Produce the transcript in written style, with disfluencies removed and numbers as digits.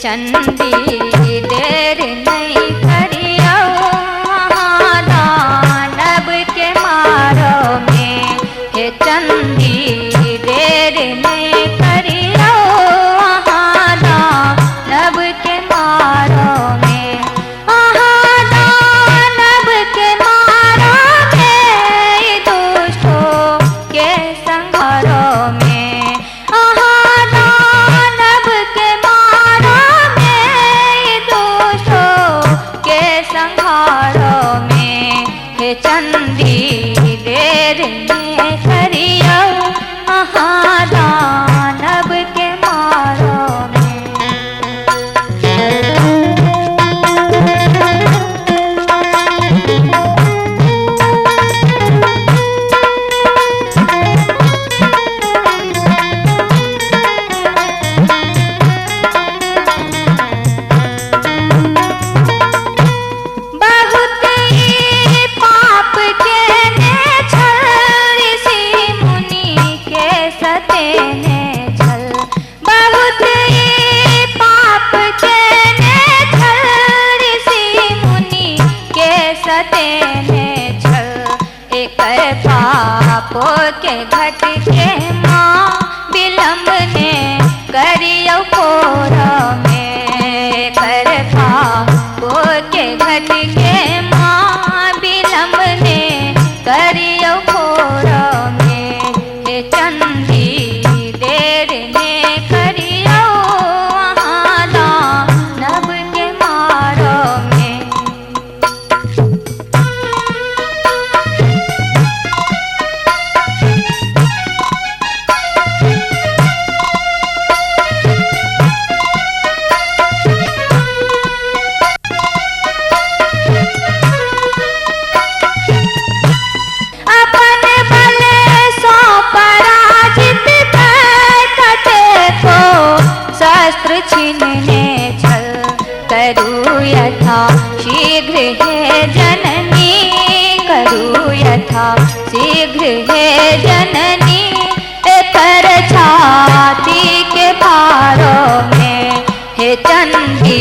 चंदी देर नहीं करियो दानव के मारो में। हे चंदी देर नहीं करियो दानव के मारो में। दानव के मारो में दुष्टों के संहारो में। दानव के मारो में दुष्टों के संहारो में। हे चंदी देर नहीं करियो दानव के मारो में। बहुत ही पाप के ने छल ऋषि मुनि के सते ने छल। बहुत ही पाप के ने छल ऋषि मुनि के सते ने छल। एक पापों के घट के माँ विलम्ब ने करियो पोर में। कर पापों के घट के माँ विलम्ब ने करियो पोर में। हे चंदी देर ने करियो दानव के मारो में। अपन बल सो पराजित कर कटे को शस्त्र छीनने छल। करू यथा शीघ्र हे जननी। करू यथा शीघ्र हे जननी। पर छाती के भारों में। हे चंदी